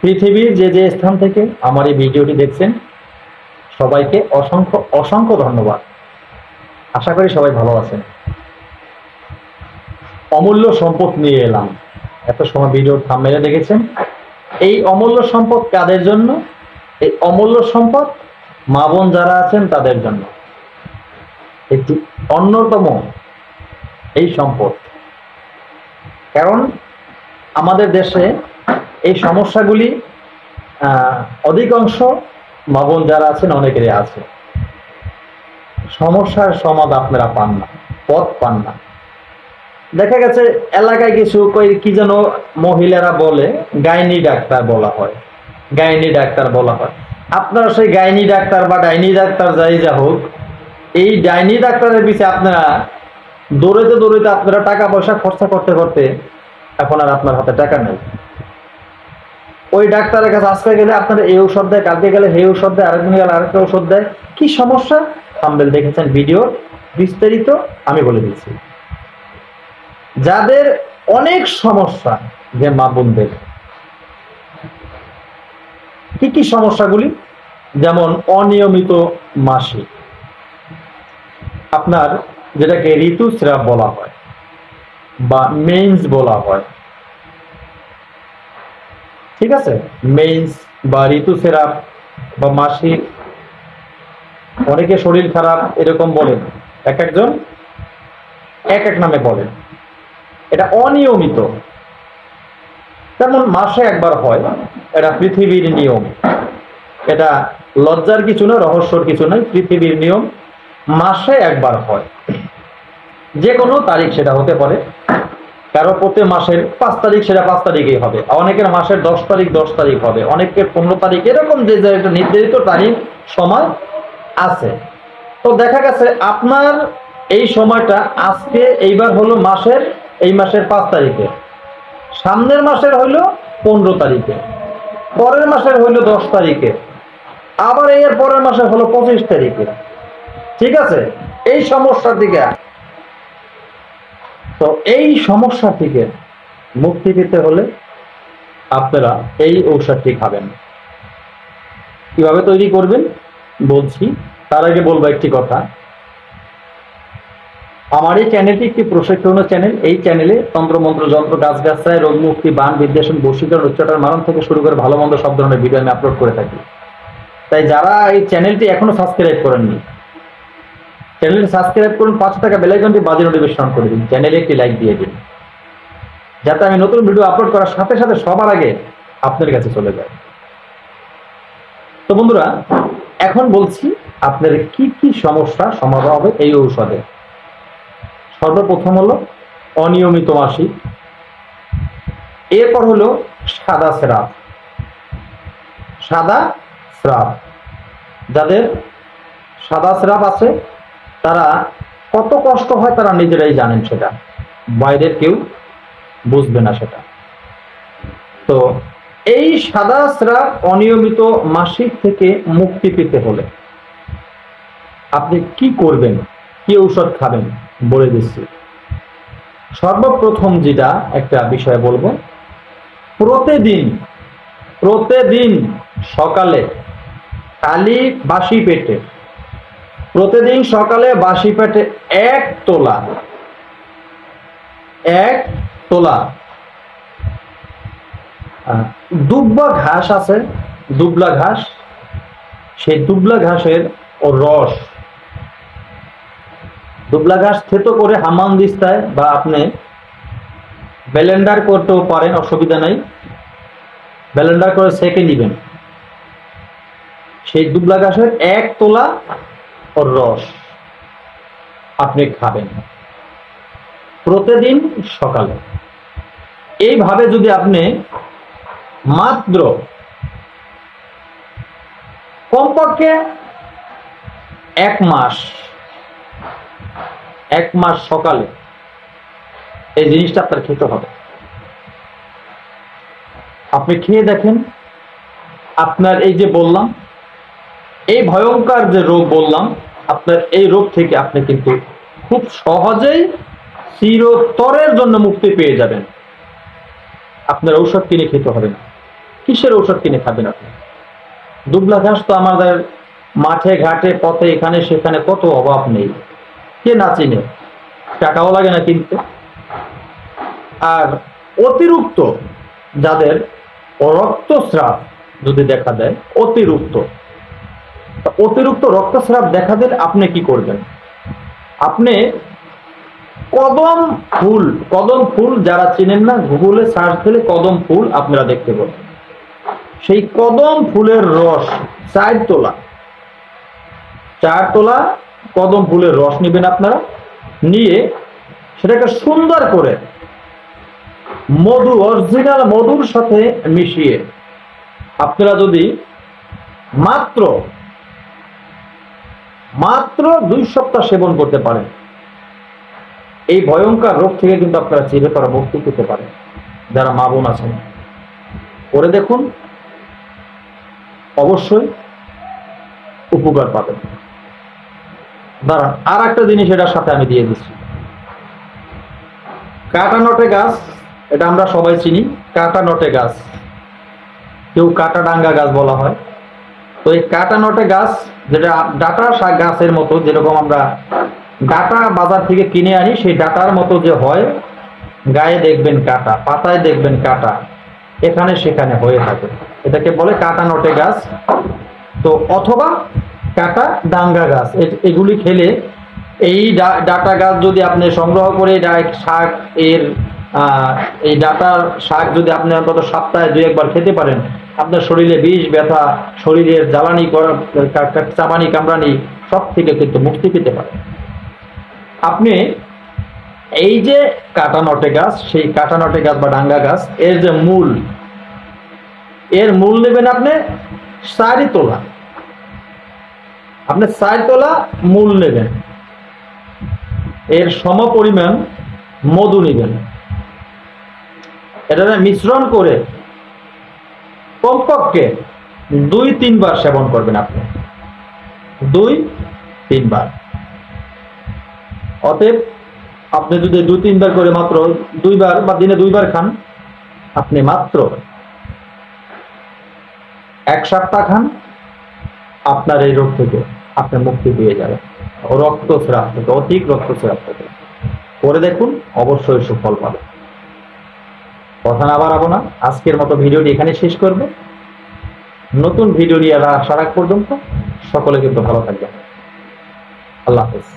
পৃথিবীর যে যে স্থান থেকে আমার এই ভিডিওটি দেখছেন সবাইকে অসংখ্য অসংখ্য ধন্যবাদ। আশা করি সবাই ভালো আছেন। অমূল্য সম্পদ নিয়ে এলাম। এত সময় ভিডিওর থাম্বনেইলে দেখেছেন। এই অমূল্য সম্পদ কাদের জন্য? এই অমূল্য সম্পদ মা বোন যারা আছেন তাদের জন্য। একটি অন্যতম এই সম্পদ, কারণ আমাদের দেশে এই সমস্যাগুলি অধিকাংশ মা বোন যারা আছেন অনেকেরই আছে। সমস্যার সমাধান আপনারা পান না, পথ পান না। দেখা গেছে এলাকায় কিছু কি যেন মহিলারা বলে গাইনি ডাক্তার বলা হয়, গাইনি ডাক্তার বলা হয়। আপনারা সেই গাইনি ডাক্তার বা ডাইনি ডাক্তার যাই যা হোক, এই ডাইনি ডাক্তারের পিছিয়ে আপনারা দৌড়াইতে দৌড়াইতে আপনারা টাকা পয়সা খরচা করতে করতে এখন আর আপনার হাতে টাকা নেই। ওই ডাক্তারের কাছে আজকে গেলে আপনারা এই ঔষধ দেয়, কালকে গেলে সেই ঔষধ দেয়, আরেকদিন গেলে আরেকটা ঔষধ দেয়। কি সমস্যা? থাম্বনেল দেখেছেন, ভিডিও বিস্তারিত আমি বলে দিচ্ছি। যাদের অনেক সমস্যা, যে মা বোনদের কি কি সমস্যাগুলি, যেমন অনিয়মিত মাসিক, আপনার যেটাকে ঋতুস্রাব বলা হয় বা মেন্স বলা হয়, ঠিক আছে? মেন্স বা ঋতুস্রাব বা মাসিক, অনেকে শরীর খারাপ এরকম বলেন, এক একজন এক এক নামে বলেন। এটা অনিয়মিত, যেমন মাসে একবার হয়, এটা পৃথিবীর নিয়ম। এটা লজ্জার কিছু না, রহস্যর কিছু নাই, পৃথিবীর নিয়ম। মাসে একবার হয়, যে কোনো তারিখ সেটা হতে পারে। কারো প্রতি মাসের 5 তারিখ, সেটা 5 তারিখেই হবে। অনেকের মাসের 10 তারিখ 10 তারিখ হবে, অনেকের 15 তারিখ, এরকম যে একটা নির্ধারিত তারিখ সময় আছে। তো দেখা গেছে আপনার এই সময়টা আজকে এইবার হলো মাসের, এই মাসের 5 তারিখে, সামনের মাসের হইলো 15 তারিখে, পরের মাসের হইলো 10 তারিখে, আবার এর পরের মাসের হলো 25 তারিখে। ঠিক আছে? এই সমস্যা থেকে, তো এই সমস্যা থেকে মুক্তি পেতে হলে আপনারা এই ঔষধটি খাবেন। কিভাবে তৈরি করবেন বলছি, তার আগে বলবো একটি কথা। আমার এই চ্যানেলটি একটি প্রশিক্ষণের চ্যানেল। এই চ্যানেলে তন্ত্রমন্ত্র, যন্ত্র, গাছগাছায়, রোগ মুক্তি, বান, বিদ্বেষণ, বশীকরণ, উচ্চারণ, মারণ থেকে শুরু করে ভালো মন্দ সব ধরনের ভিডিও আমি আপলোড করে থাকি। তাই যারা এই চ্যানেলটি এখনো সাবস্ক্রাইব করেননি, চ্যানেলটি সাবস্ক্রাইব করুন, 5 টাকা বেল আইকনটি বাজে নোটিফিকেশন করে দিন, চ্যানেলে একটি লাইক দিয়ে দিন, যাতে আমি নতুন ভিডিও আপলোড করার সাথে সাথে সবার আগে আপনার কাছে চলে যায়। তো বন্ধুরা, এখন বলছি আপনার কি কি সমস্যা সমাধান হবে এই ঔষধে। সর্বপ্রথম হলো অনিয়মিত মাসিক, এরপর হলো সাদা স্রাব। সাদা স্রাব, যাদের সাদা স্রাব আছে তারা কত কষ্ট হয় তারা নিজেরাই জানেন, সেটা বাইরের কেউ বুঝবে না সেটা। তো এই সাদা স্রাব, অনিয়মিত মাসিক থেকে মুক্তি পেতে হলে আপনি কি করবেন, কি ঔষধ খাবেন বলে দিচ্ছি। সর্বপ্রথম যেটা একটা বিষয় বলবো, প্রতিদিন সকালে খালি বাসি পেটে, প্রতিদিন সকালে বাসি পেটে 1 তোলা দুবলা ঘাস আছে, দুবলা ঘাস, সেই দুবলা ঘাসের রস, দুবলা ঘাস থেতো করে হামান দিস্তায় বা আপনি ব্লেন্ডার করতেও পারেন, অসুবিধা নাই, ব্লেন্ডার করে সেকে নেবেন। সেই দুবলা ঘাসের 1 তোলা রস আপনি খাবেন প্রতিদিন সকালে। এইভাবে যদি আপনি মাত্র কমপক্ষে 1 মাস সকালে এই জিনিসটা আপনার খেতে হবে। আপনি খেয়ে দেখেন, আপনার এই যে বললাম, এই ভয়ঙ্কর যে রোগ বললাম, আপনার এই রোগ থেকে আপনি কিন্তু খুব সহজেই চিরতরের জন্য মুক্তি পেয়ে যাবেন। আপনার ঔষধ কিনে খেতে হবে না। কিসের ঔষধ কিনে খাবেন আপনি? দুবলা ঘাস তো আমাদের মাঠে ঘাটে পথে এখানে সেখানে কত অভাব নেই, কে না চিনে, টাকাও লাগে না কিনতে। আর অতিরিক্ত যাদের রক্তস্রাব যদি দেখা দেয়, অতিরিক্ত রক্তস্রাব দেখা দিলে আপনি কি করবেন? আপনি কদম ফুল যারা চিনেন না, গুগলে সার্চ দিলে কদম ফুল আপনারা দেখতে পাবেন। সেই কদম ফুলের রস 4 তোলা কদম ফুলের রস নেবেন আপনারা, নিয়ে সেটাকে সুন্দর করে অরিজিনাল মধুর সাথে মিশিয়ে আপনারা যদি মাত্র 2 সপ্তাহ সেবন করতে পারেন, এই ভয়ঙ্কর রোগ থেকে কিন্তু আপনারা চিরতর মুক্তি পেতে পারেন। যারা মা বোন আছেন করে দেখুন, অবশ্যই উপকার পাবেন। দাঁড়ান, আর একটা জিনিস এটার সাথে আমি দিয়ে দিচ্ছি, কাটা নটে গাছ। এটা আমরা সবাই চিনি, কাটা নটে গাছ, কেউ কাটা ডাঙ্গা গাছ বলা হয়। তো এই কাটা নটে গাছ, যেটা ডাটা শাক গাছের মতো, যেরকম আমরা ডাটা বাজার থেকে কিনে আনি, সেই ডাটার মতো যে হয়, গায়ে দেখবেন কাটা, পাতায় দেখবেন কাটা, এখানে সেখানে হয়ে থাকে, এটাকে বলে কাটা নটে গাছ। তো অথবা কাটা ডাঙ্গা গাছ, এগুলি খেলে এই ডাটা গাছ যদি আপনি সংগ্রহ করে শাক এই ডাটার শাক যদি আপনি অন্তত সপ্তাহে 2 একবার খেতে পারেন, আপনার শরীরে বিষ ব্যথা, শরীরের জ্বালানি চাবানি কামড়ানি সব থেকে কিন্তু মুক্তি পেতে পারেন। আপনি এই যে কাটা নটে গাছ, সেই কাটা নটে গাছ বা ডাঙ্গা গাছ, এর যে মূল নেবেন আপনি 4 তোলা, আপনি 4 তোলা মূল নেবেন, এর সম পরিমাণ মধু নেবেন, এটা মিশ্রণ করে কমপক্ষে 2-3 বার সেবন করবেন আপনি, 2-3 বার। অতএব আপনি যদি 2-3 বার করে মাত্র 2 বার বা দিনে 2 বার খান, আপনি মাত্র 1 সপ্তাহ খান, আপনার এই রোগ থেকে আপনি মুক্তি পেয়ে যাবেন, রক্তস্রাব থেকে, অধিক রক্তস্রাব থেকে। করে দেখুন, অবশ্যই সুফল পাবেন। কথা না বাড়াবো না, আজকের মতো ভিডিওটি এখানে শেষ করব। নতুন ভিডিও নিয়ে আসার আগ পর্যন্ত সকলে কিন্তু ভালো থাকবেন। আল্লাহ হাফেজ।